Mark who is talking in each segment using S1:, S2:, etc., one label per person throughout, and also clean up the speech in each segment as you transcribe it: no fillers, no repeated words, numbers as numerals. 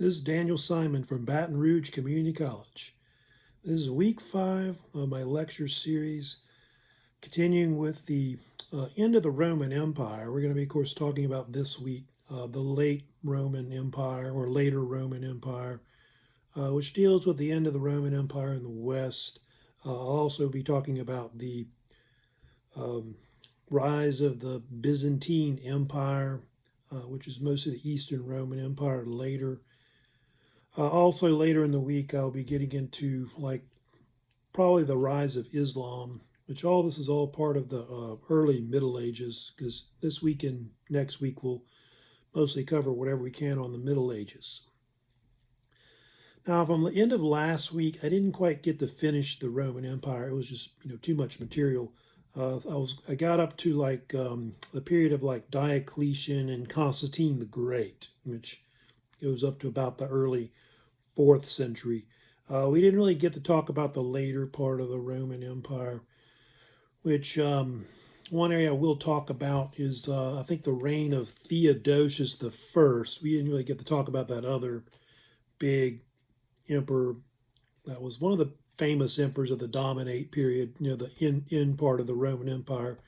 S1: This is Daniel Simon from Baton Rouge Community College. This is week 5 of my lecture series, continuing with the end of the Roman Empire. We're going to be, of course, talking about this week the late Roman Empire or later Roman Empire, which deals with the end of the Roman Empire in the West. I'll also be talking about the rise of the Byzantine Empire, which is most of the Eastern Roman Empire later. Also later in the week, I'll be getting into probably the rise of Islam, which this is all part of the early Middle Ages, because this week and next week we'll mostly cover whatever we can on the Middle Ages. Now, from the end of last week, I didn't quite get to finish the Roman Empire. It was just too much material. I got up to the period of Diocletian and Constantine the Great, which goes up to about the early 4th century. We didn't really get to talk about the later part of the Roman Empire, which one area I will talk about is, I think, the reign of Theodosius the First. We didn't really get to talk about that other big emperor that was one of the famous emperors of the Dominate period, the end part of the Roman Empire.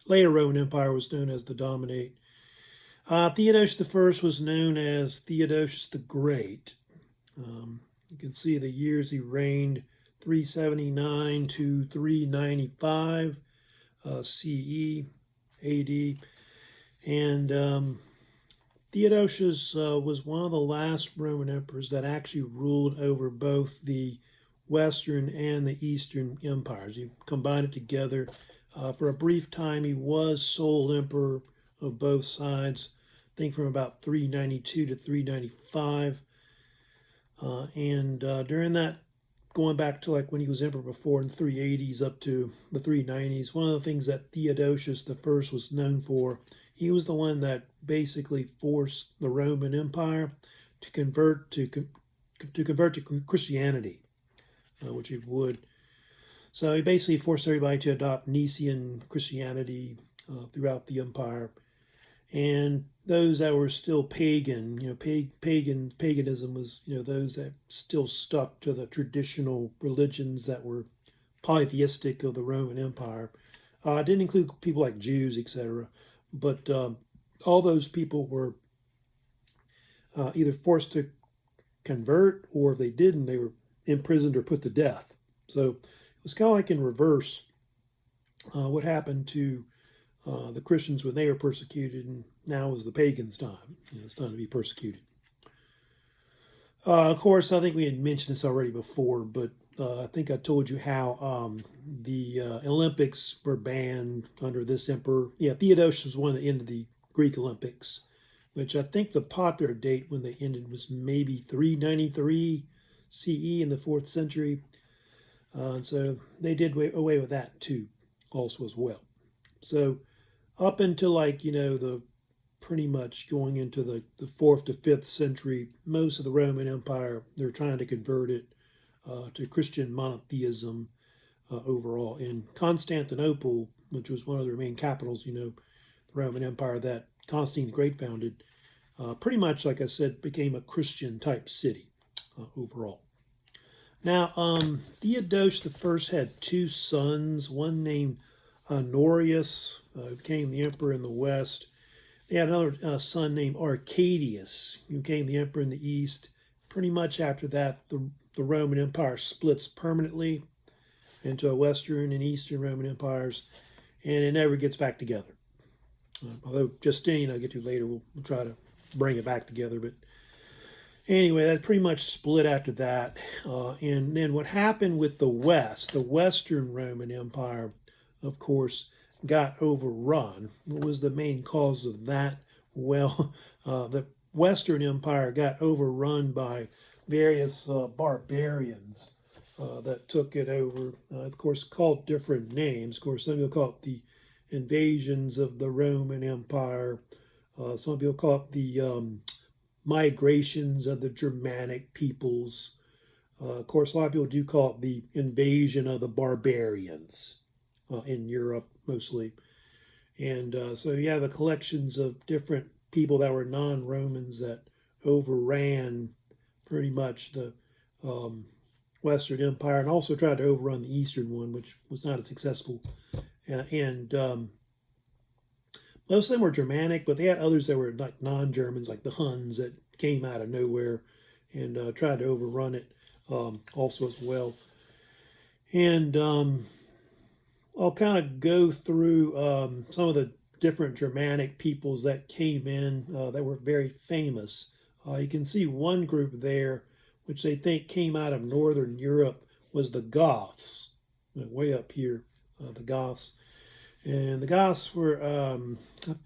S1: Later Roman Empire was known as the Dominate. Theodosius the First was known as Theodosius the Great. You can see the years he reigned: 379 to 395 CE, AD. And Theodosius was one of the last Roman emperors that actually ruled over both the Western and the Eastern empires. He combined it together. For a brief time, he was sole emperor of both sides, I think from about 392 to 395. During that, going back to when he was emperor before in the 380s up to the 390s, one of the things that Theodosius the First was known for, he was the one that basically forced the Roman Empire to convert to Christianity, which he would. So he basically forced everybody to adopt Nicene Christianity throughout the empire. And those that were still pagan, paganism was, those that still stuck to the traditional religions that were polytheistic of the Roman Empire. It didn't include people like Jews, etc. But all those people were either forced to convert, or if they didn't, they were imprisoned or put to death. So it was kind of like in reverse what happened to the Christians when they were persecuted, and now is the pagans' time. It's time to be persecuted. Of course, I think we had mentioned this already before, but I think I told you how the Olympics were banned under this emperor. Yeah, Theodosius was one that ended the Greek Olympics, which I think the popular date when they ended was maybe 393 CE in the 4th century. So they did away with that too, also as well. So up until the pretty much going into the 4th to 5th century, most of the Roman Empire, they're trying to convert it to Christian monotheism overall. In Constantinople, which was one of their main capitals, the Roman Empire that Constantine the Great founded, pretty much, like I said, became a Christian type city overall. Now, Theodosius the First had 2 sons, one named Honorius, who became the emperor in the West. They had another son named Arcadius, who became the emperor in the East. Pretty much after that, the Roman Empire splits permanently into a Western and Eastern Roman empires, and it never gets back together. Although Justinian, I'll get to later, we'll try to bring it back together. But anyway, that pretty much split after that. And then what happened with the West, the Western Roman Empire, of course, got overrun. What was the main cause of that? Well, the Western Empire got overrun by various barbarians that took it over. Of course, called different names. Of course, some people call it the invasions of the Roman Empire. Some people call it the migrations of the Germanic peoples. Of course, a lot of people do call it the invasion of the barbarians in Europe mostly. And so you have collections of different people that were non-Romans that overran pretty much the Western Empire, and also tried to overrun the Eastern one, which was not as successful. And most of them were Germanic, but they had others that were like non-Germans, like the Huns that came out of nowhere and tried to overrun it also as well. And I'll kind of go through some of the different Germanic peoples that came in that were very famous. You can see one group there, which they think came out of Northern Europe, was the Goths, way up here, the Goths. And the Goths were, I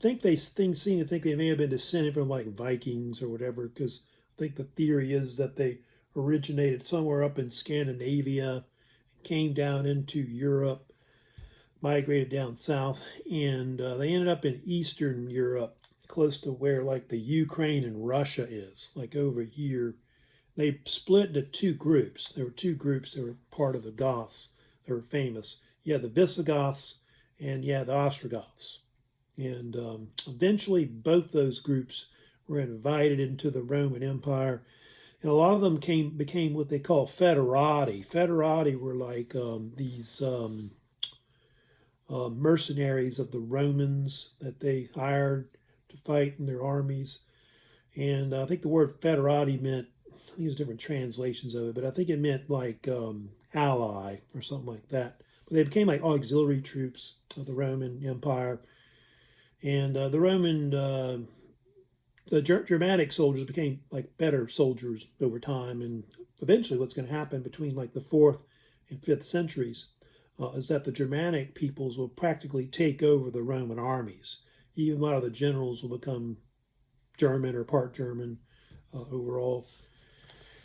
S1: think things seem to think they may have been descended from like Vikings or whatever, because I think the theory is that they originated somewhere up in Scandinavia, came down into Europe, migrated down south, and they ended up in Eastern Europe, close to where like the Ukraine and Russia is, like over here. They split into two groups. There were two groups that were part of the Goths that were famous. You had the Visigoths and you had the Ostrogoths. And eventually both those groups were invited into the Roman Empire. And a lot of them became what they call foederati. Foederati were like these mercenaries of the Romans that they hired to fight in their armies. And I think the word foederati meant, I think there's different translations of it, but I think it meant like ally or something like that. But they became like auxiliary troops of the Roman Empire. And the Germanic soldiers became like better soldiers over time. And eventually what's going to happen between like the 4th and 5th centuries is that the Germanic peoples will practically take over the Roman armies. Even a lot of the generals will become German or part German overall.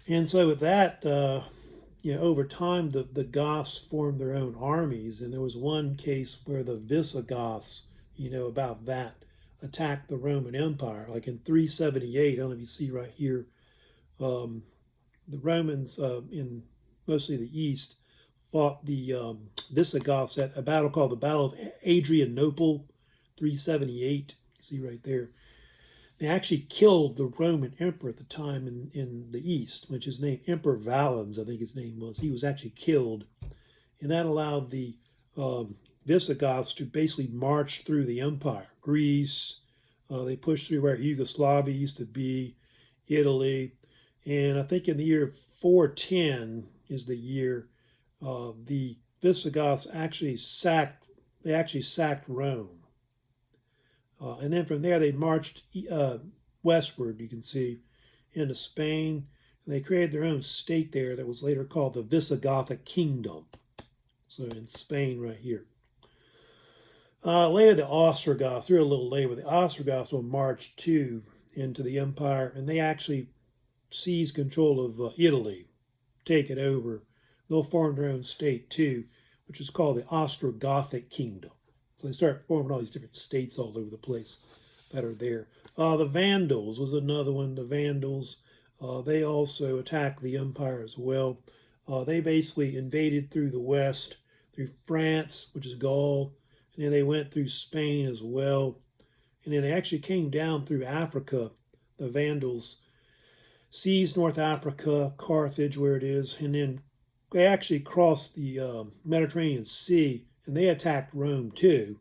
S1: And so with that, over time, the Goths formed their own armies. And there was one case where the Visigoths, about that, attacked the Roman Empire. Like in 378, I don't know if you see right here, the Romans in mostly the east fought the Visigoths at a battle called the Battle of Adrianople, 378. You see right there. They actually killed the Roman emperor at the time in the east, which is named Emperor Valens, I think his name was. He was actually killed. And that allowed the Visigoths to basically march through the empire. Greece, they pushed through where Yugoslavia used to be, Italy. And I think in the year 410 is the year the Visigoths actually sacked Rome. And then from there, they marched westward, you can see, into Spain. And they created their own state there that was later called the Visigothic Kingdom. So in Spain right here. Later, the Ostrogoths, they're a little later, but the Ostrogoths will march too into the empire. And they actually seize control of Italy, take it over. They'll form their own state too, which is called the Ostrogothic Kingdom. So they start forming all these different states all over the place that are there. The Vandals was another one. The Vandals, they also attacked the empire as well. They basically invaded through the west, through France, which is Gaul, and then they went through Spain as well. And then they actually came down through Africa. The Vandals seized North Africa, Carthage, where it is, and then they actually crossed the Mediterranean Sea. And they attacked Rome too,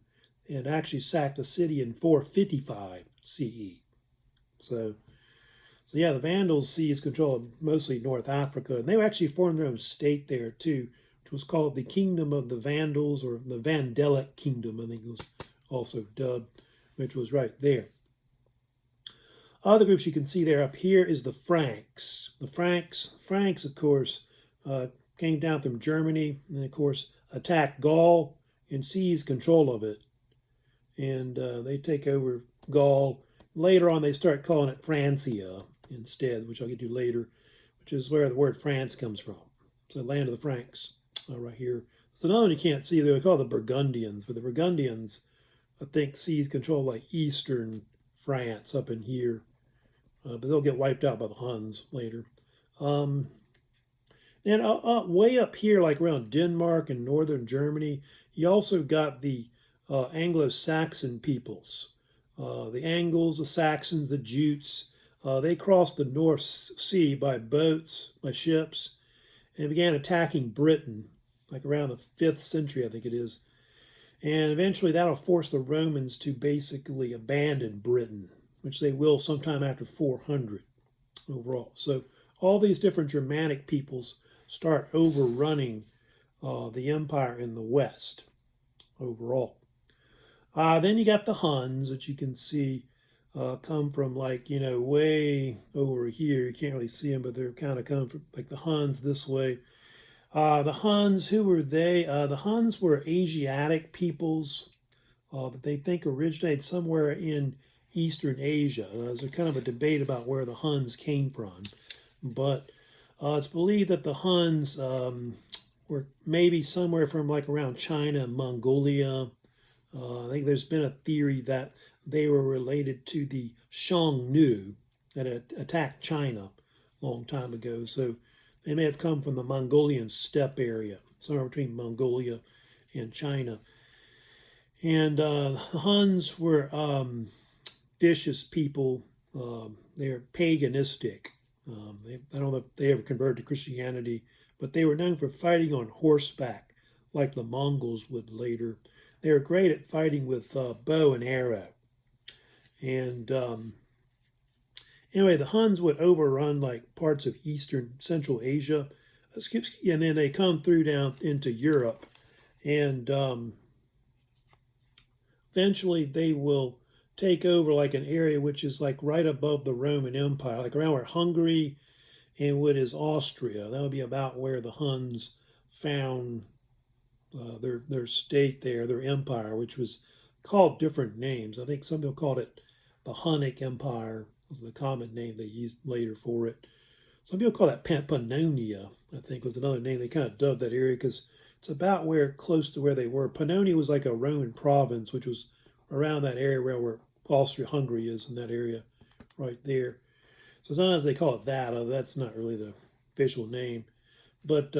S1: and actually sacked the city in 455 CE. So yeah, the Vandals seized control of mostly North Africa, and they actually formed their own state there too, which was called the Kingdom of the Vandals, or the Vandalic Kingdom, I think it was also dubbed, which was right there. Other groups you can see there up here is the Franks. The Franks, of course, came down from Germany, and of course attacked Gaul and seized control of it. And they take over Gaul. Later on, they start calling it Francia instead, which I'll get to later, which is where the word France comes from. So land of the Franks, right here. So another one you can't see, they're called the Burgundians, but the Burgundians, I think, seized control like eastern France up in here. But they'll get wiped out by the Huns later. And way up here, like around Denmark and northern Germany, you also got the Anglo-Saxon peoples. The Angles, the Saxons, the Jutes. They crossed the North Sea by boats, by ships, and began attacking Britain, like around the 5th century, I think it is. And eventually that'll force the Romans to basically abandon Britain, which they will sometime after 400 overall. So all these different Germanic peoples start overrunning the empire in the West overall. Then you got the Huns, which you can see come from like, way over here. You can't really see them, but they're kind of coming from like the Huns this way. The Huns, who were they? The Huns were Asiatic peoples that they think originated somewhere in Eastern Asia. There's a kind of a debate about where the Huns came from, but it's believed that the Huns were maybe somewhere from like around China and Mongolia. I think there's been a theory that they were related to the Xiongnu that had attacked China a long time ago. So they may have come from the Mongolian steppe area, somewhere between Mongolia and China. And the Huns were vicious people. They're paganistic. I don't know if they ever converted to Christianity, but they were known for fighting on horseback, like the Mongols would later. They were great at fighting with bow and arrow. And anyway, the Huns would overrun like parts of Eastern Central Asia, and then they come through down into Europe, and eventually they will take over like an area which is like right above the Roman Empire, like around where Hungary and what is Austria. That would be about where the Huns found their state there, their empire, which was called different names. I think some people called it the Hunnic Empire, was the common name they used later for it. Some people call that Pannonia, I think was another name. They kind of dubbed that area because it's about where, close to where they were. Pannonia was like a Roman province, which was around that area where Austria-Hungary is, in that area right there. So sometimes they call it that. That's not really the official name. But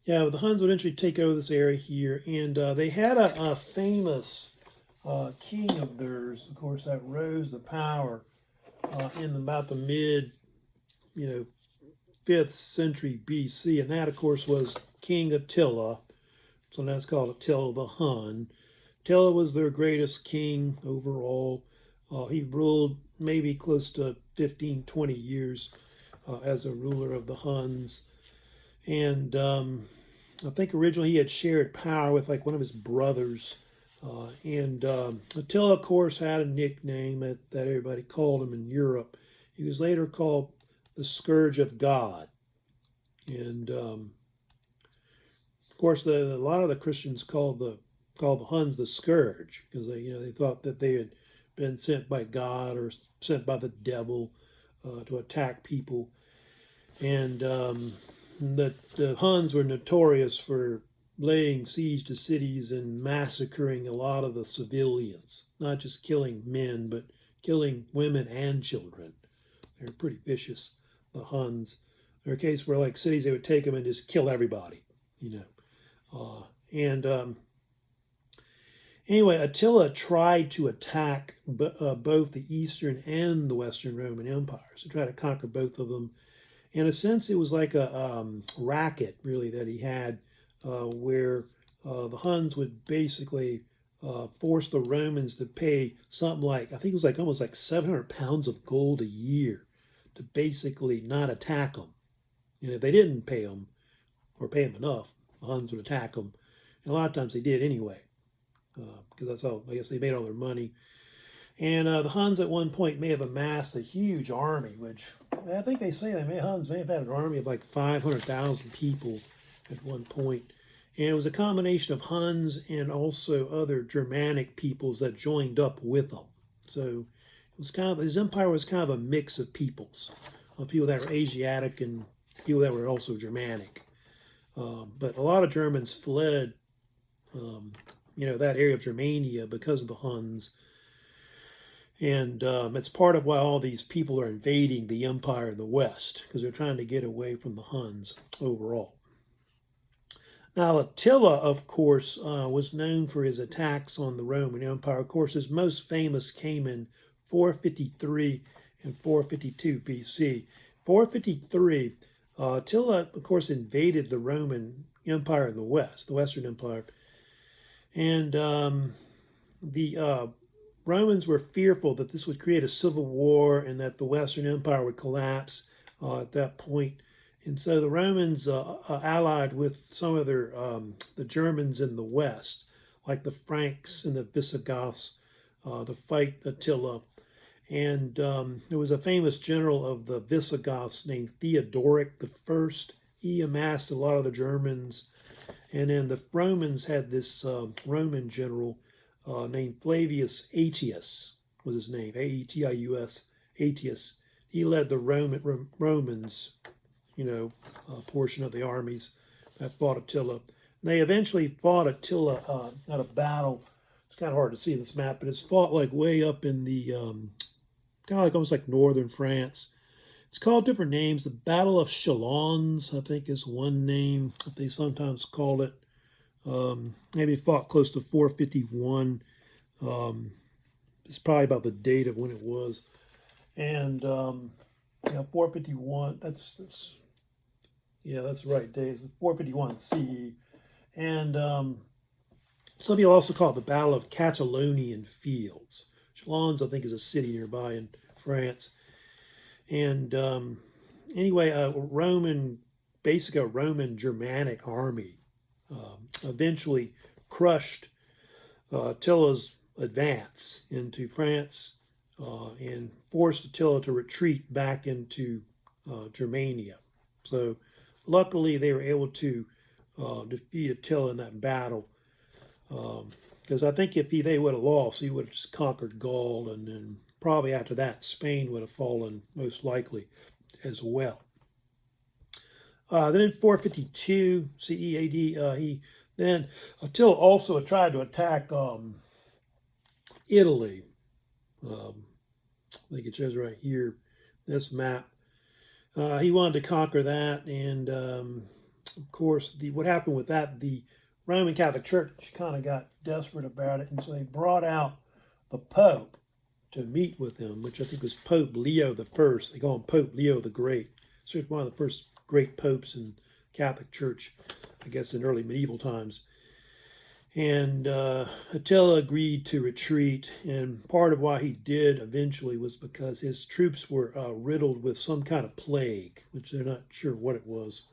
S1: yeah, the Huns would eventually take over this area here, and they had a famous king of theirs, of course, that rose to power in about the mid, 5th century BC, and that, of course, was King Attila. So that's called Attila the Hun. Attila was their greatest king overall. He ruled maybe close to 15, 20 years as a ruler of the Huns. And I think originally he had shared power with like one of his brothers. Attila, of course, had a nickname that everybody called him in Europe. He was later called the Scourge of God. And of course, a lot of the Christians called the Huns the Scourge because they thought that they had been sent by God or sent by the devil to attack people. And the Huns were notorious for laying siege to cities and massacring a lot of the civilians, not just killing men, but killing women and children. They were pretty vicious, the Huns. There were cases where, like, cities, they would take them and just kill everybody, Anyway, Attila tried to attack both the Eastern and the Western Roman empires, to try to conquer both of them. In a sense, it was like a racket, really, that he had, where the Huns would basically force the Romans to pay something like, I think it was like almost like 700 pounds of gold a year to basically not attack them. And if they didn't pay them, or pay them enough, the Huns would attack them. And a lot of times they did anyway, because that's how, I guess, they made all their money. And the Huns at one point may have amassed a huge army, which I think they say Huns may have had an army of like 500,000 people at one point. And it was a combination of Huns and also other Germanic peoples that joined up with them. So it was his empire was kind of a mix of peoples, people that were Asiatic and people that were also Germanic. But a lot of Germans fled, that area of Germania because of the Huns. And it's part of why all these people are invading the empire in the West, because they're trying to get away from the Huns overall. Now, Attila, of course, was known for his attacks on the Roman Empire. Of course, his most famous came in 453 and 452 BC. 453, Attila, of course, invaded the Roman Empire in the West, the Western Empire. And the Romans were fearful that this would create a civil war and that the Western Empire would collapse at that point. And so the Romans allied with some of the Germans in the West, like the Franks and the Visigoths, to fight Attila. And there was a famous general of the Visigoths named Theodoric the First. He amassed a lot of the Germans. And then the Romans had this Roman general named Flavius Aetius, was his name, Aetius, Aetius. He led the Romans, portion of the armies that fought Attila. And they eventually fought Attila at a battle. It's kind of hard to see this map, but it's fought like way up in the, kind of like almost like northern France. It's called different names. The Battle of Chalons, I think, is one name that they sometimes call it. Maybe fought close to 451. It's probably about the date of when it was. And 451. That's the right date. 451 CE. And some people also call it the Battle of Catalonian Fields. Chalons, I think, is a city nearby in France. And anyway, a Roman Germanic army eventually crushed Attila's advance into France and forced Attila to retreat back into Germania. So luckily they were able to defeat Attila in that battle. Because I think if they would have lost, he would have just conquered Gaul, and then probably after that, Spain would have fallen most likely as well. Then in 452 CE AD, Attila also tried to attack Italy. I think it shows right here, this map. He wanted to conquer that, and of course, what happened with that, the Roman Catholic Church kind of got desperate about it, and so they brought out the Pope to meet with him, which I think was Pope Leo the First. They call him Pope Leo the Great. So he's one of the first great popes in Catholic Church, I guess, in early medieval times. And Attila agreed to retreat, and part of why he did eventually was because his troops were riddled with some kind of plague, which they're not sure what it was.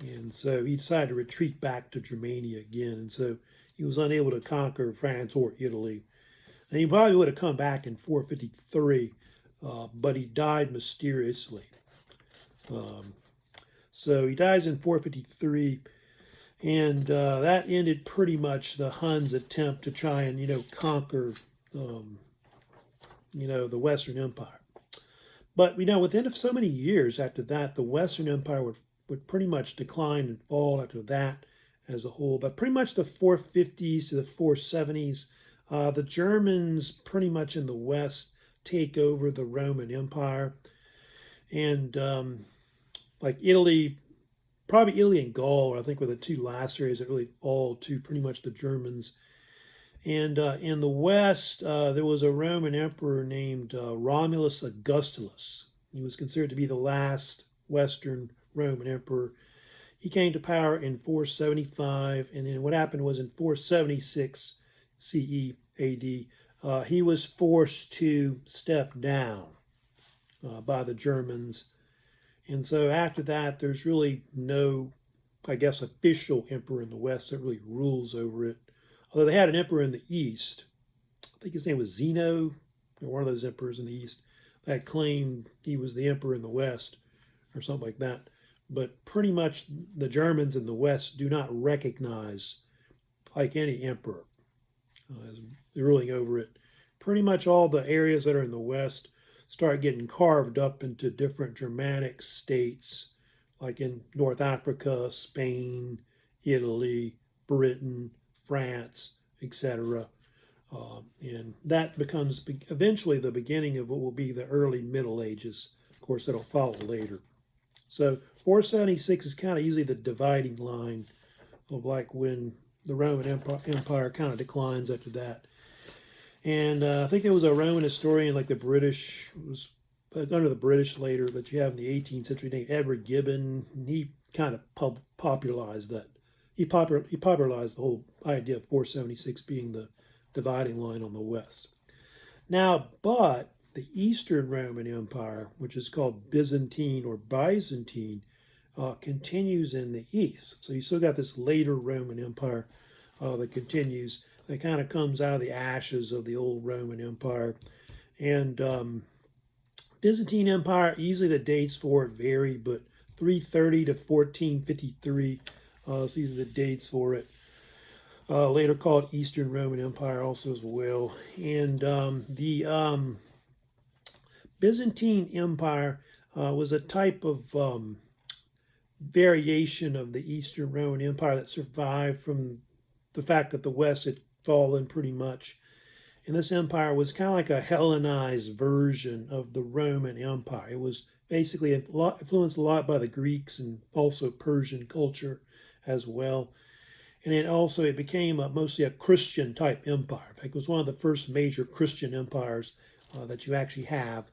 S1: And so he decided to retreat back to Germania again. And so he was unable to conquer France or Italy. And he probably would have come back in 453, but he died mysteriously. So he dies in 453, and that ended pretty much the Huns' attempt to try and, conquer, the Western Empire. But, within so many years after that, the Western Empire would pretty much decline and fall after that as a whole. But pretty much the 450s to the 470s, the Germans pretty much in the West take over the Roman Empire. And like Italy, probably Italy and Gaul, I think, were the two last areas that really fall to pretty much the Germans. And in the West, there was a Roman emperor named Romulus Augustulus. He was considered to be the last Western Roman emperor. He came to power in 475, and then what happened was in 476 CE AD, he was forced to step down by the Germans. And so after that, there's really no, official emperor in the West that really rules over it. Although they had an emperor in the East, I think his name was Zeno, or one of those emperors in the East, that claimed he was the emperor in the West, or something like that. But pretty much the Germans in the West do not recognize any emperor as ruling over it. Pretty much all the areas that are in the West start getting carved up into different Germanic states, like in North Africa, Spain, Italy, Britain, France, etc. And that becomes eventually the beginning of what will be the early Middle Ages. Of course, that'll follow later. So 476 is kind of usually the dividing line of when the Roman Empire kind of declines after that. And I think there was a Roman historian, like the British, was under the British later, that you have in the 18th century, named Edward Gibbon. And he kind of popularized that. He popularized the whole idea of 476 being the dividing line on the west. Now, but the Eastern Roman Empire, which is called Byzantine or Byzantine, continues in the east. So you still got this later Roman Empire that continues. That kind of comes out of the ashes of the old Roman Empire. And Byzantine Empire, easily the dates for it vary, but 330 to 1453. So these are the dates for it. Later called Eastern Roman Empire also as well. And the Byzantine Empire was a type of variation of the Eastern Roman Empire that survived from the fact that the West had fallen pretty much. And this empire was kind of like a Hellenized version of the Roman Empire. It was basically influenced a lot by the Greeks and also Persian culture as well. And it became mostly a Christian type empire. In fact, it was one of the first major Christian empires that you actually have.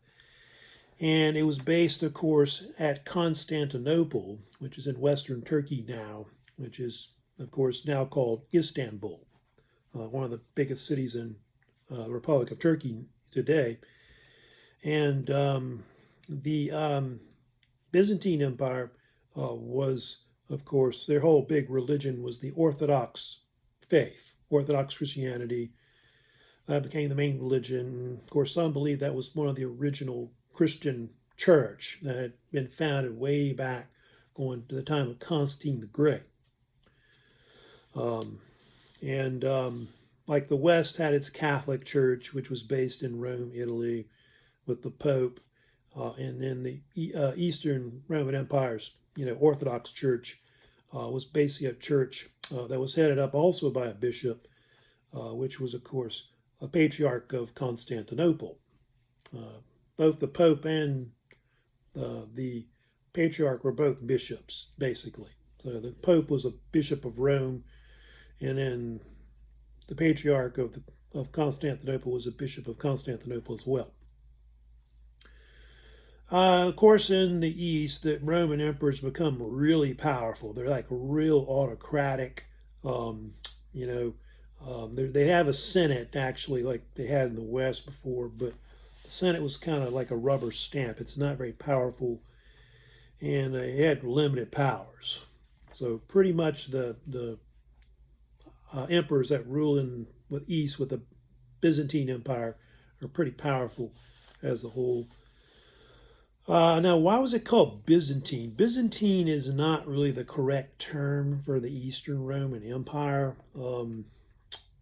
S1: And it was based, of course, at Constantinople, which is in Western Turkey now, which is, of course, now called Istanbul, one of the biggest cities in the Republic of Turkey today. And the Byzantine Empire was, of course, their whole big religion was the Orthodox faith, Orthodox Christianity. That became the main religion. Of course, some believe that was one of the original Christian church that had been founded way back going to the time of Constantine the Great. Like the West had its Catholic Church, which was based in Rome, Italy, with the Pope, and then the Eastern Roman Empire's, Orthodox Church was basically a church that was headed up also by a bishop, which was, of course, a patriarch of Constantinople. Both the Pope and the patriarch were both bishops, basically. So the Pope was a bishop of Rome, and then the patriarch of Constantinople was a bishop of Constantinople as well. Of course, in the East, the Roman emperors become really powerful. They're like real autocratic. They have a Senate, actually, like they had in the West before, but the Senate was kind of like a rubber stamp. It's not very powerful, and they had limited powers. So pretty much the emperors that rule in the East with the Byzantine Empire are pretty powerful as a whole. Now, why was it called Byzantine? Byzantine is not really the correct term for the Eastern Roman Empire.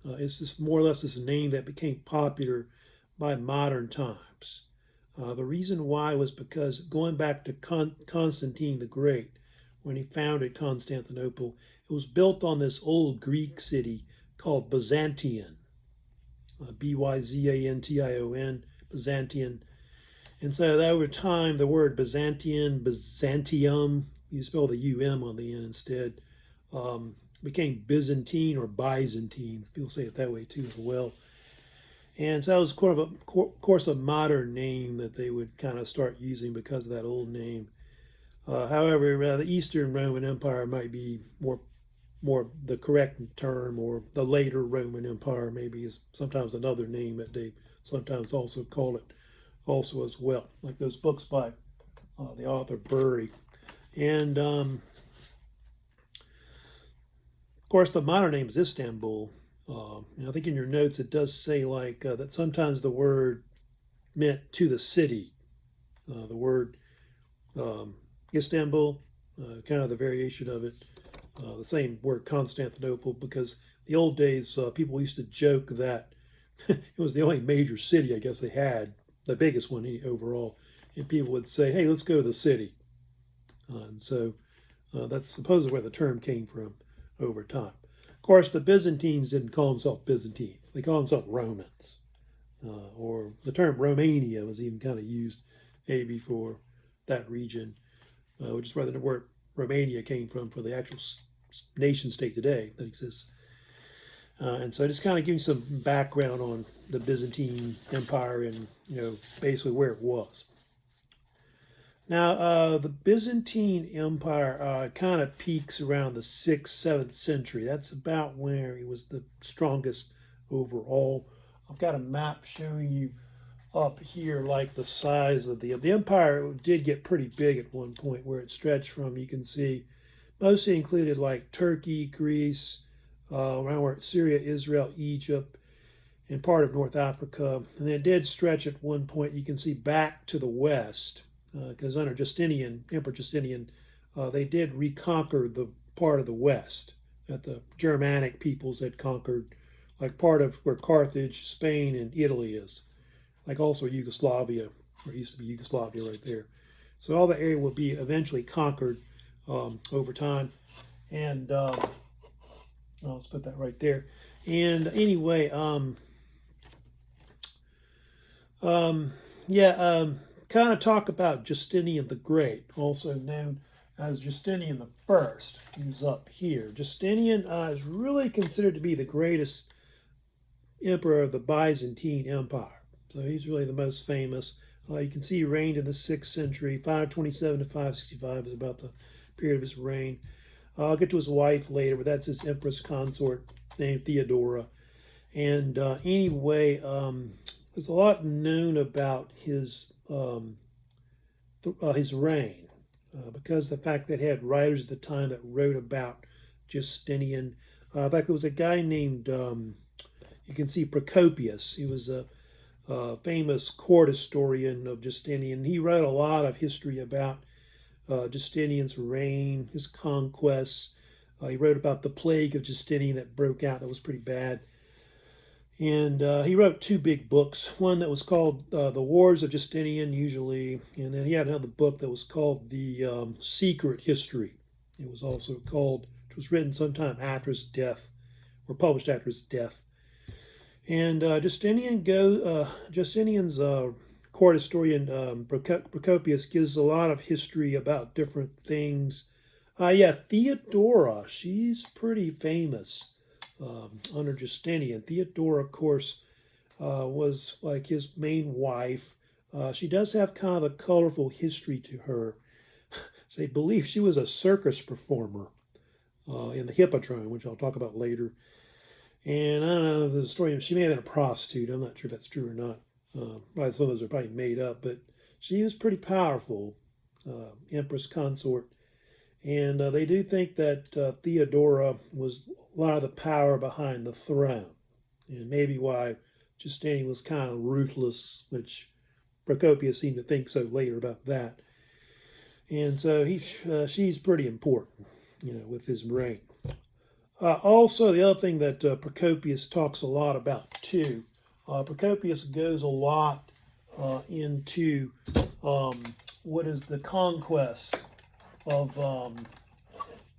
S1: It's just more or less this name that became popular by modern times. The reason why was because going back to Constantine the Great, when he founded Constantinople, it was built on this old Greek city called Byzantion, Byzantion, Byzantion. And so over time, the word Byzantium, you spell the UM on the end instead, became Byzantine or Byzantine. People say it that way too as well. And so that was of course, a modern name that they would kind of start using because of that old name. However, the Eastern Roman Empire might be more the correct term, or the later Roman Empire maybe is sometimes another name that they sometimes also call it also as well, like those books by the author Bury. And of course, the modern name is Istanbul. I think in your notes it does say that sometimes the word meant to the city. The word Istanbul, kind of the variation of it. The same word Constantinople, because the old days people used to joke that it was the only major city I guess they had, the biggest one overall, and people would say, "Hey, let's go to the city," and so that's supposedly where the term came from over time. Of course, the Byzantines didn't call themselves Byzantines; they called themselves Romans, or the term Romania was even kind of used maybe for that region, which is where the word Romania came from for the actual nation state today that exists. And so just kind of giving some background on the Byzantine Empire and, basically where it was. Now, the Byzantine Empire kind of peaks around the 6th, 7th century. That's about where it was the strongest overall. I've got a map showing you up here like the size of the empire. Did get pretty big at one point where it stretched from, you can see, mostly included like Turkey, Greece, around where Syria, Israel, Egypt, and part of North Africa. And then it did stretch at one point, you can see, back to the west, because under Emperor Justinian, they did reconquer the part of the west that the Germanic peoples had conquered, like part of where Carthage, Spain, and Italy is, like also Yugoslavia, or used to be Yugoslavia right there. So all the area will be eventually conquered over time. And let's put that right there. And anyway, kind of talk about Justinian the Great, also known as Justinian the First, who's up here. Justinian is really considered to be the greatest emperor of the Byzantine Empire. So he's really the most famous. You can see he reigned in the 6th century. 527 to 565 is about the period of his reign. I'll get to his wife later, but that's his empress consort named Theodora. And anyway, there's a lot known about his reign because of the fact that he had writers at the time that wrote about Justinian. In fact, there was a guy named, you can see, Procopius. He was a famous court historian of Justinian. He wrote a lot of history about Justinian's reign, his conquests. He wrote about the plague of Justinian that broke out, that was pretty bad. And he wrote 2 big books, one that was called The Wars of Justinian, usually, and then he had another book that was called The Secret History. It was also called, it was written sometime after his death, or published after his death. And Justinian's court historian, Procopius, gives a lot of history about different things. Theodora, she's pretty famous. Under Justinian. Theodora, of course, was like his main wife. She does have kind of a colorful history to her. So they believe she was a circus performer in the Hippodrome, which I'll talk about later. And I don't know the story. She may have been a prostitute. I'm not sure if that's true or not. Probably some of those are probably made up, but she was pretty powerful, empress consort. And they do think that Theodora was a lot of the power behind the throne, and maybe why Justinian was kind of ruthless, which Procopius seemed to think so later about that. And so she's pretty important, with his reign. Also, the other thing that Procopius talks a lot about too, Procopius goes a lot into what is the conquest of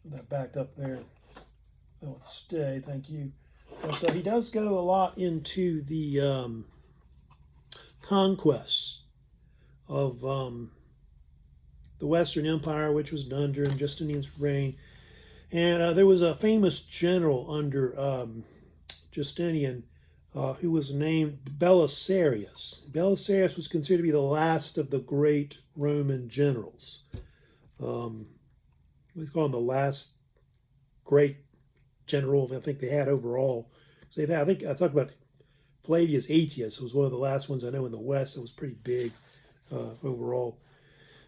S1: that back up there. Oh, stay, thank you. But he does go a lot into the conquests of the Western Empire, which was done during Justinian's reign. And there was a famous general under Justinian who was named Belisarius. Belisarius was considered to be the last of the great Roman generals. We call him the last great general I think they had overall. So they've had, I think I talked about Flavius Aetius, was one of the last ones I know in the West that was pretty big overall.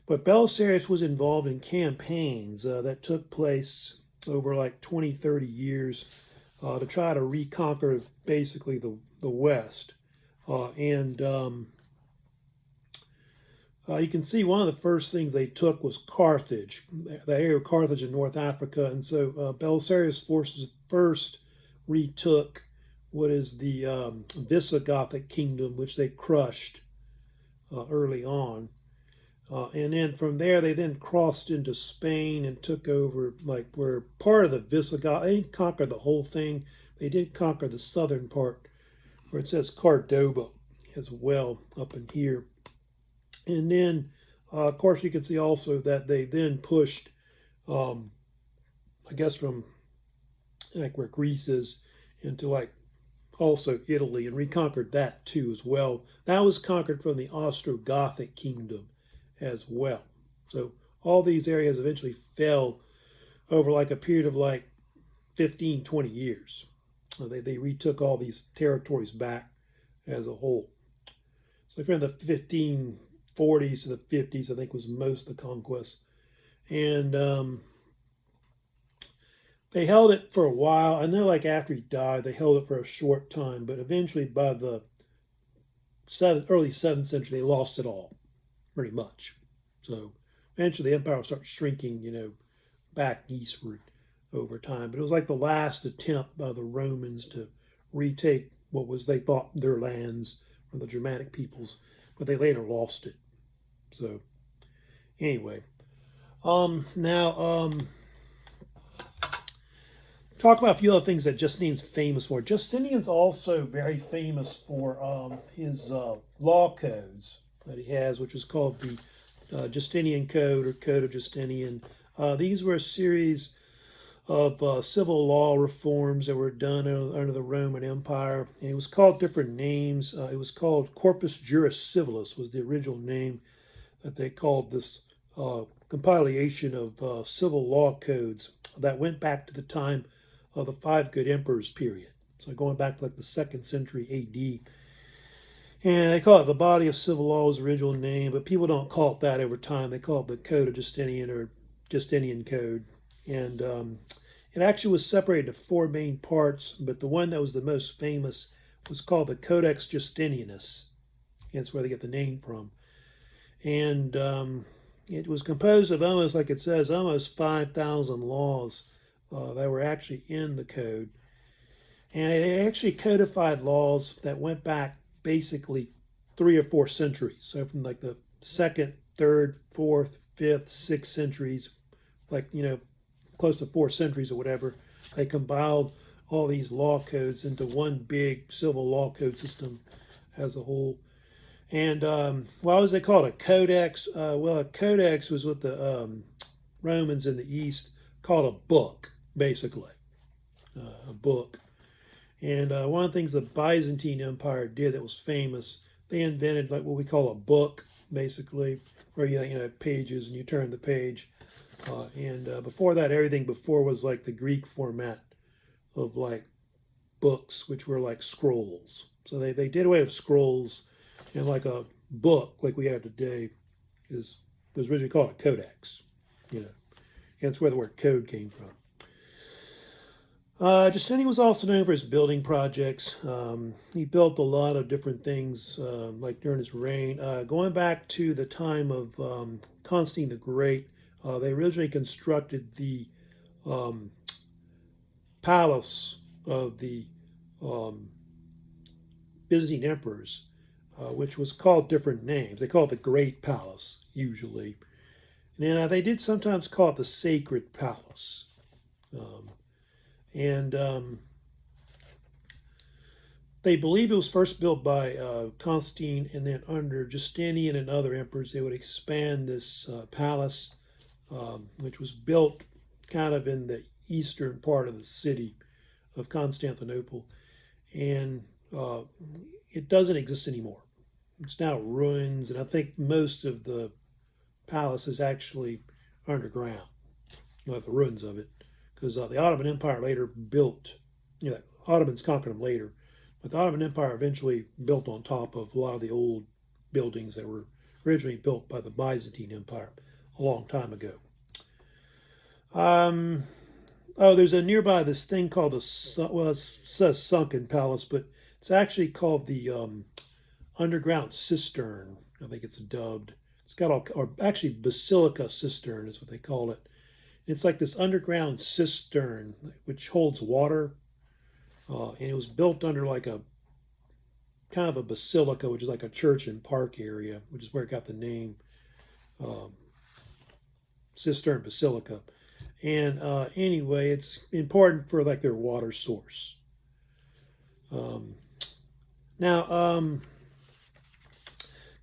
S1: But Belisarius was involved in campaigns that took place over like 20, 30 years to try to reconquer basically the West. You can see one of the first things they took was Carthage, the area of Carthage in North Africa. And so Belisarius' forces first retook what is the Visigothic kingdom, which they crushed early on. And then from there, they then crossed into Spain and took over, like, where part of the Visigoth, they didn't conquer the whole thing. They did conquer the southern part, where it says Cordoba as well, up in here. And then, of course, you can see also that they then pushed, I guess, from like where Greece is, into like also Italy and reconquered that too as well. That was conquered from the Ostrogothic kingdom as well. So all these areas eventually fell over like a period of like 15, 20 years. They retook all these territories back as a whole. So from the 1540s to the 50s, I think was most of the conquest. And they held it for a while. I know like after he died, they held it for a short time, but eventually by the early 7th century, they lost it all, pretty much. So eventually the empire started shrinking, back eastward over time. But it was like the last attempt by the Romans to retake what was they thought their lands from the Germanic peoples, but they later lost it. So anyway, now talk about a few other things that Justinian's famous for. Justinian's also very famous for his law codes that he has, which is called the Justinian Code or Code of Justinian. These were a series of civil law reforms that were done under the Roman Empire. And it was called different names. It was called Corpus Juris Civilis was the original name that they called this compilation of civil law codes that went back to the time of the Five Good Emperors period. So going back to like the 2nd century AD. And they call it the Body of Civil Law was the original name, but people don't call it that over time. They call it the Code of Justinian or Justinian Code. And it actually was separated into 4 main parts, but the one that was the most famous was called the Codex Justinianus. That's where they get the name from. And it was composed of almost, like it says, almost 5,000 laws that were actually in the code. And they actually codified laws that went back basically 3 or 4 centuries. So from like the 2nd, 3rd, 4th, 5th, 6th centuries, like, close to 4 centuries or whatever, they compiled all these law codes into one big civil law code system as a whole. And why was they called a codex? Well, a codex was what the Romans in the East called a book, basically, a book. And one of the things the Byzantine Empire did that was famous, they invented like what we call a book, basically, where you have pages and you turn the page. And before that, everything before was like the Greek format of like books, which were like scrolls. So they did away with scrolls, and like a book like we have today was originally called a codex. And that's where the word code came from. Justinian was also known for his building projects. He built a lot of different things like during his reign. Going back to the time of Constantine the Great, they originally constructed the palace of the Byzantine emperors, which was called different names. They called it the Great Palace, usually. And then they did sometimes call it the Sacred Palace. They believe it was first built by Constantine, and then under Justinian and other emperors, they would expand this palace, which was built kind of in the eastern part of the city of Constantinople. And it doesn't exist anymore. It's now ruins, and I think most of the palace is actually underground, the ruins of it. Because the Ottoman Empire later built, the Ottomans conquered them later, but the Ottoman Empire eventually built on top of a lot of the old buildings that were originally built by the Byzantine Empire a long time ago. There's a nearby this thing called it says Sunken Palace, but it's actually called the Underground Cistern. I think it's dubbed. It's got all, or actually Basilica Cistern is what they call it. It's like this underground cistern which holds water, and it was built under like a kind of a basilica, which is like a church and park area, which is where it got the name Cistern Basilica. And anyway, it's important for like their water source. Now, of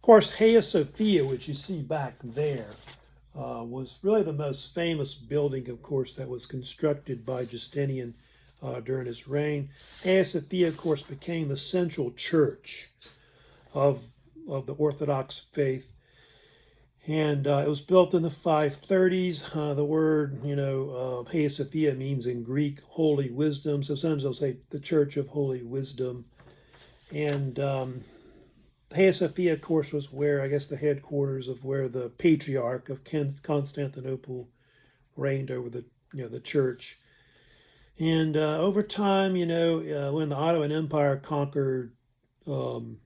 S1: course, Hagia Sophia, which you see back there, was really the most famous building, of course, that was constructed by Justinian during his reign. Hagia Sophia, of course, became the central church of the Orthodox faith. And it was built in the 530s. The word, Hagia Sophia means in Greek holy wisdom. So sometimes they'll say the Church of Holy Wisdom. And Hagia Sophia, of course, was where, I guess, the headquarters of where the Patriarch of Constantinople reigned over the church. And over time, when the Ottoman Empire conquered, the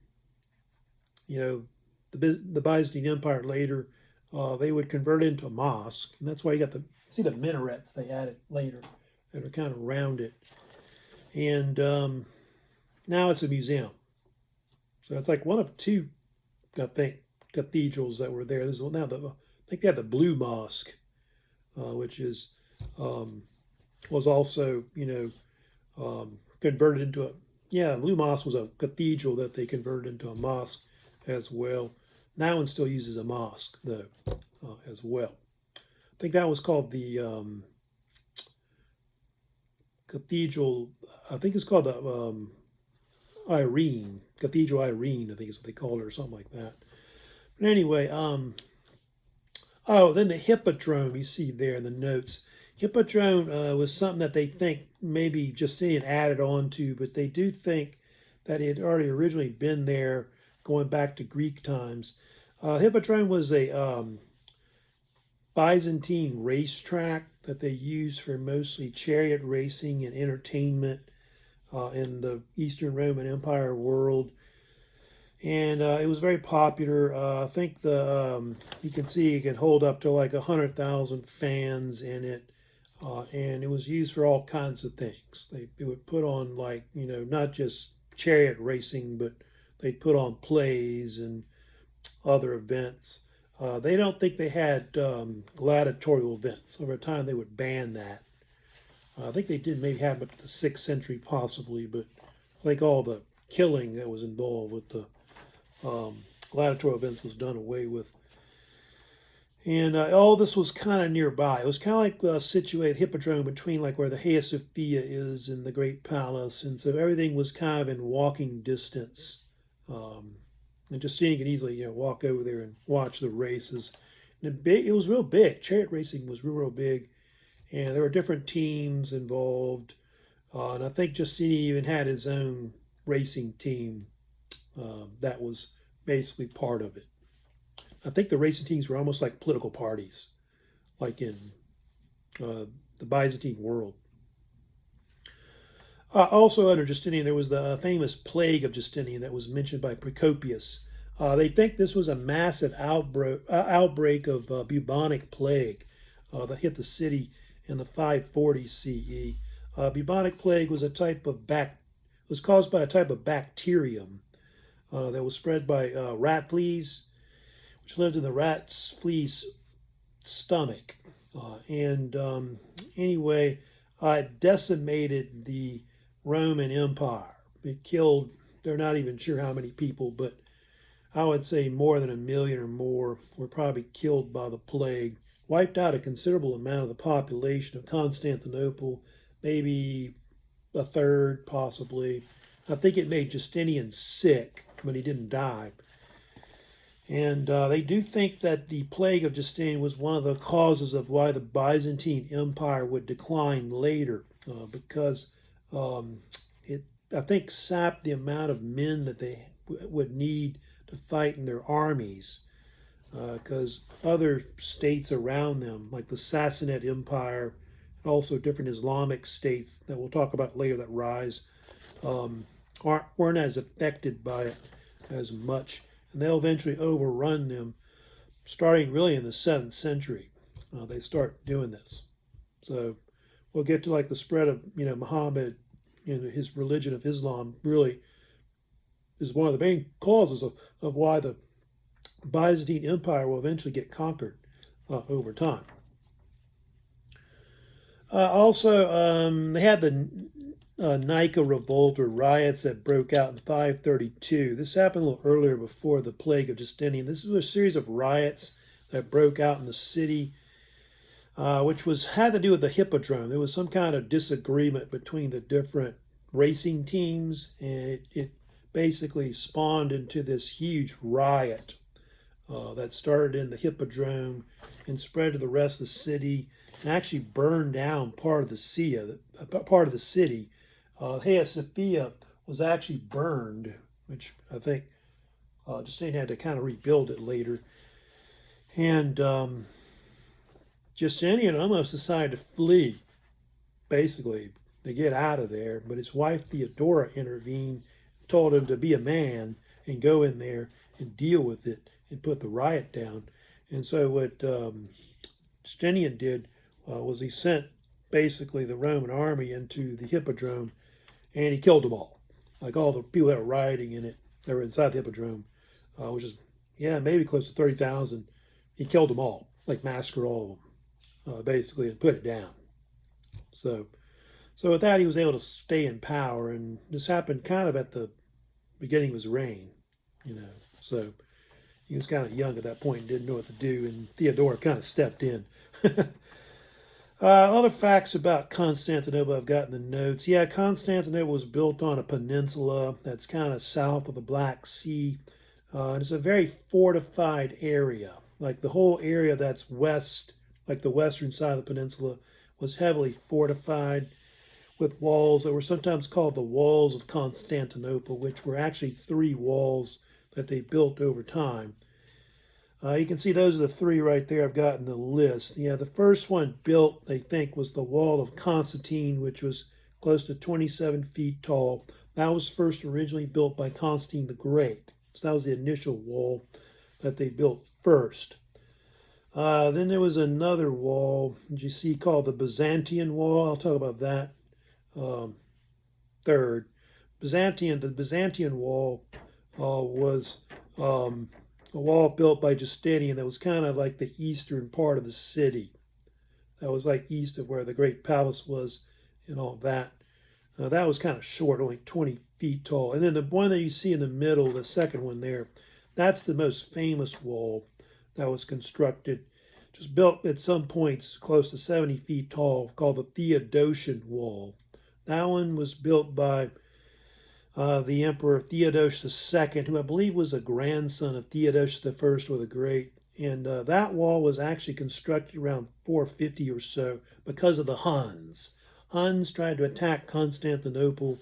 S1: Byzantine Empire later, they would convert it into a mosque. And that's why you got see the minarets they added later that are kind of rounded. And now it's a museum. So it's like one of two, I think, cathedrals that were there. This is now I think they have the Blue Mosque, which is was also converted into Blue Mosque was a cathedral that they converted into a mosque as well. That one still uses a mosque though, as well. I think that was called the cathedral. I think it's called the Irene, Cathedral Irene, I think is what they called it, or something like that. But anyway, then the Hippodrome you see there in the notes. Hippodrome was something that they think maybe Justinian added on to, but they do think that it had already originally been there going back to Greek times. Hippodrome was a Byzantine racetrack that they used for mostly chariot racing and entertainment in the Eastern Roman Empire world. And it was very popular. I think you can see it could hold up to like 100,000 fans in it. And it was used for all kinds of things. They would put on not just chariot racing, but they'd put on plays and other events. They don't think they had gladiatorial events. Over time, they would ban that. I think they did maybe have it in the 6th century possibly, but I think all the killing that was involved with the gladiatorial events was done away with. And all this was kind of nearby. It was kind of like situated Hippodrome between like where the Hagia Sophia is and the Great Palace. And so everything was kind of in walking distance. And Justinian could easily walk over there and watch the races. And it was real big. Chariot racing was real big. And there were different teams involved. And I think Justinian even had his own racing team that was basically part of it. I think the racing teams were almost like political parties, like in the Byzantine world. Also under Justinian, there was the famous plague of Justinian that was mentioned by Procopius. They think this was a massive outbreak of bubonic plague that hit the city in the 540 CE. Bubonic plague was was caused by a type of bacterium that was spread by rat fleas, which lived in the flea's stomach. Anyway, it decimated the Roman Empire. It killed, they're not even sure how many people, but I would say more than 1 million or more were probably killed by the plague. Wiped out a considerable amount of the population of Constantinople, maybe a third possibly. I think it made Justinian sick, but he didn't die. And they do think that the plague of Justinian was one of the causes of why the Byzantine Empire would decline later, because it, I think, sapped the amount of men that they would need to fight in their armies, because other states around them, like the Sassanid Empire, and also different Islamic states that we'll talk about later that rise, weren't as affected by it as much. And they'll eventually overrun them, starting really in the 7th century. They start doing this. So we'll get to like the spread of Muhammad and his religion of Islam really is one of the main causes of why the Byzantine Empire will eventually get conquered over time. Also, they had the Nika revolt or riots that broke out in 532. This happened a little earlier before the plague of Justinian. This was a series of riots that broke out in the city. which had to do with the hippodrome. There was some kind of disagreement between the different racing teams, and it basically spawned into this huge riot that started in the hippodrome and spread to the rest of the city, and actually burned down part of the city. Hagia Sophia was actually burned, which I think Justinian had to kind of rebuild it later. And Justinian almost decided to flee, basically, to get out of there. But his wife Theodora intervened, told him to be a man and go in there and deal with it and put the riot down. And so what Justinian did was he sent basically the Roman army into the hippodrome, and he killed them all, like all the people that were rioting in it, that were inside the hippodrome, which is maybe close to 30,000. He killed them all, like massacred all of them, basically, and put it down. So with that, he was able to stay in power, and this happened kind of at the beginning of his reign, So he was kind of young at that point and didn't know what to do, and Theodora kind of stepped in. Other facts about Constantinople I've got in the notes. Yeah, Constantinople was built on a peninsula that's kind of south of the Black Sea. And it's a very fortified area. Like the whole area that's west, like the western side of the peninsula, was heavily fortified with walls that were sometimes called the Walls of Constantinople, which were actually 3 walls that they built over time. You can see those are the 3 right there I've got in the list. Yeah, the first one built, they think, was the Wall of Constantine, which was close to 27 feet tall. That was first originally built by Constantine the Great. So that was the initial wall that they built first. Then there was another wall, that you see, called the Byzantine Wall. I'll talk about that third. The Byzantine Wall was a wall built by Justinian that was kind of like the eastern part of the city. That was like east of where the great palace was and all that. That was kind of short, only 20 feet tall. And then the one that you see in the middle, the second one there, that's the most famous wall that was constructed. Just built at some points close to 70 feet tall, called the Theodosian Wall. That one was built by the Emperor Theodosius II, who I believe was a grandson of Theodosius the First or the Great. And that wall was actually constructed around 450 or so because of the Huns. Huns tried to attack Constantinople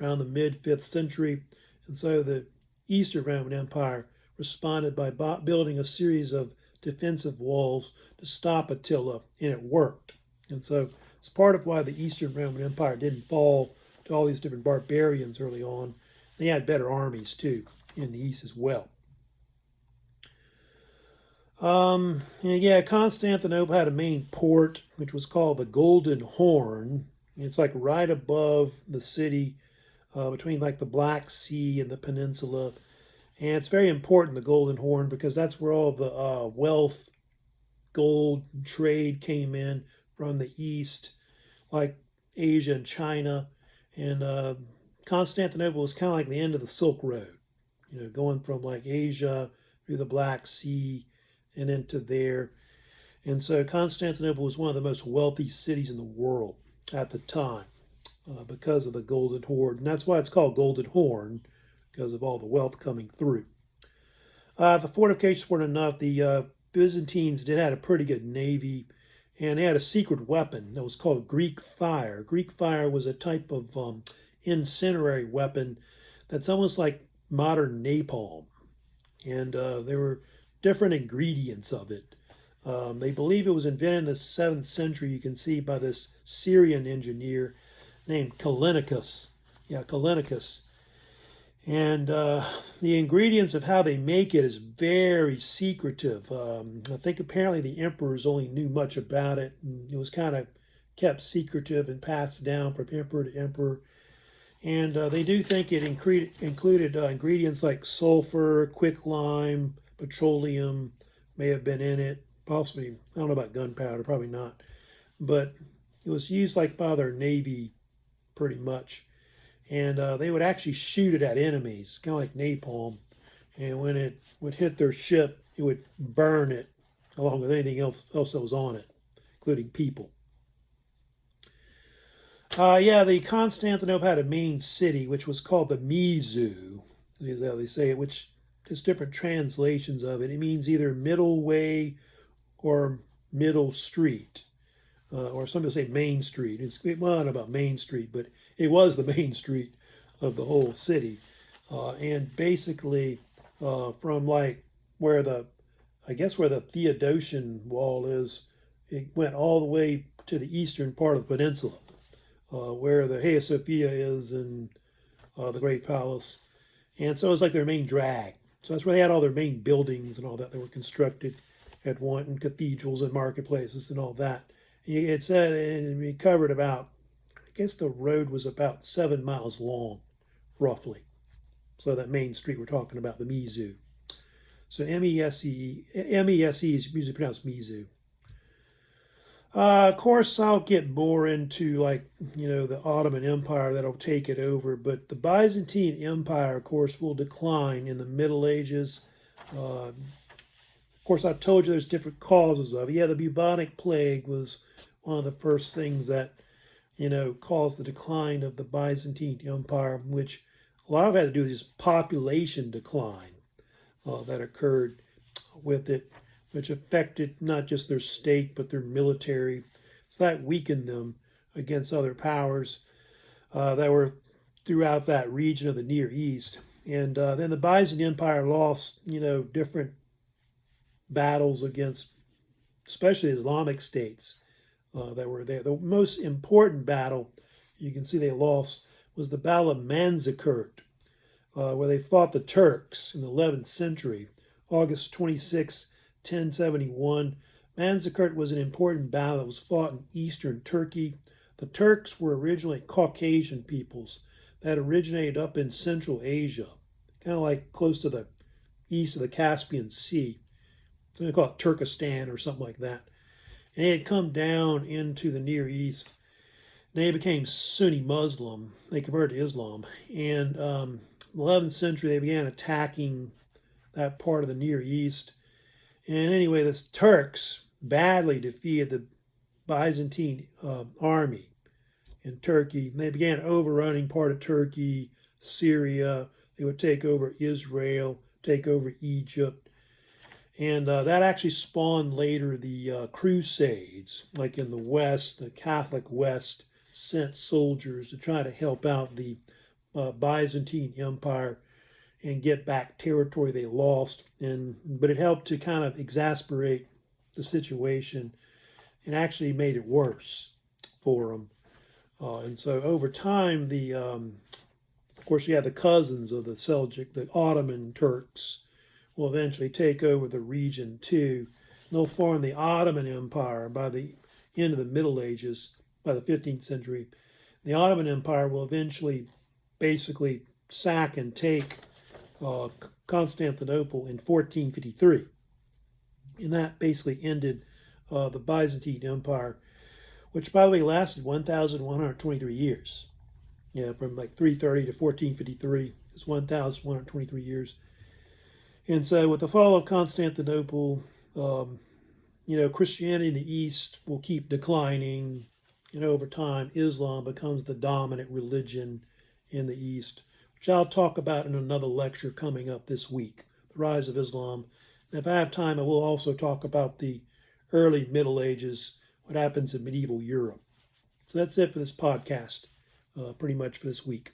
S1: around the mid-5th century, and so the Eastern Roman Empire responded by building a series of defensive walls to stop Attila, and it worked. And so it's part of why the Eastern Roman Empire didn't fall to all these different barbarians early on. They had better armies, too, in the East as well. Constantinople had a main port, which was called the Golden Horn. It's like right above the city, between like the Black Sea and the peninsula. And it's very important, the Golden Horn, because that's where all the wealth, gold trade came in from the east, like Asia and China. And Constantinople was kind of like the end of the Silk Road, going from like Asia through the Black Sea and into there. And so Constantinople was one of the most wealthy cities in the world at the time because of the Golden Horn. And that's why it's called Golden Horn, because of all the wealth coming through. The fortifications weren't enough. The Byzantines did have a pretty good navy, and they had a secret weapon that was called Greek fire. Greek fire was a type of incendiary weapon that's almost like modern napalm. And there were different ingredients of it. They believe it was invented in the 7th century, you can see, by this Syrian engineer named Callinicus. Callinicus. And the ingredients of how they make it is very secretive. I think apparently the emperors only knew much about it. And it was kind of kept secretive and passed down from emperor to emperor. And they do think it included ingredients like sulfur, quicklime, petroleum may have been in it. Possibly, I don't know about gunpowder, probably not. But it was used like by their navy pretty much. And they would actually shoot it at enemies, kind of like napalm. And when it would hit their ship, it would burn it along with anything else that was on it, including people. The Constantinople had a main city, which was called the Mizu, is how they say it, which there's different translations of it. It means either middle way or middle street, or some people say main street. Well, not about Main Street, but it was the main street of the whole city. And basically, from like where I guess where the Theodosian wall is, it went all the way to the eastern part of the peninsula, where the Hagia Sophia is and the Great Palace. And so it's like their main drag. So that's where they had all their main buildings and all that were constructed at one, and cathedrals and marketplaces and all that. It said, and we covered about, I guess the road was about 7 miles long, roughly. So that main street we're talking about, the Mizu. So M-E-S-E is usually pronounced Mizu. Of course, I'll get more into the Ottoman Empire that'll take it over, but the Byzantine Empire, of course, will decline in the Middle Ages. Of course, I told you there's different causes of it. Yeah, the bubonic plague was one of the first things that, caused the decline of the Byzantine Empire, which a lot of it had to do with this population decline that occurred with it, which affected not just their state, but their military. So that weakened them against other powers that were throughout that region of the Near East. And then the Byzantine Empire lost, different battles against, especially Islamic states that were there. The most important battle you can see they lost was the Battle of Manzikert, where they fought the Turks in the 11th century, August 26, 1071. Manzikert was an important battle that was fought in eastern Turkey. The Turks were originally Caucasian peoples that originated up in Central Asia, kind of like close to the east of the Caspian Sea. They call it Turkestan or something like that. And they had come down into the Near East. They became Sunni Muslim. They converted to Islam. And in the 11th century, they began attacking that part of the Near East. And anyway, the Turks badly defeated the Byzantine army in Turkey. They began overrunning part of Turkey, Syria. They would take over Israel, take over Egypt. And that actually spawned later the Crusades. Like in the West, the Catholic West sent soldiers to try to help out the Byzantine Empire and get back territory they lost. But it helped to kind of exasperate the situation and actually made it worse for them. And so over time, of course, you have the cousins of the Seljuk, the Ottoman Turks, will eventually take over the region too. They'll form the Ottoman Empire by the end of the Middle Ages, by the 15th century. The Ottoman Empire will eventually basically sack and take Constantinople in 1453. And that basically ended the Byzantine Empire, which, by the way, lasted 1,123 years. Yeah, from like 330 to 1453 is 1,123 years. And so with the fall of Constantinople, Christianity in the East will keep declining. And over time, Islam becomes the dominant religion in the East, which I'll talk about in another lecture coming up this week, the rise of Islam. And if I have time, I will also talk about the early Middle Ages, what happens in medieval Europe. So that's it for this podcast, pretty much for this week.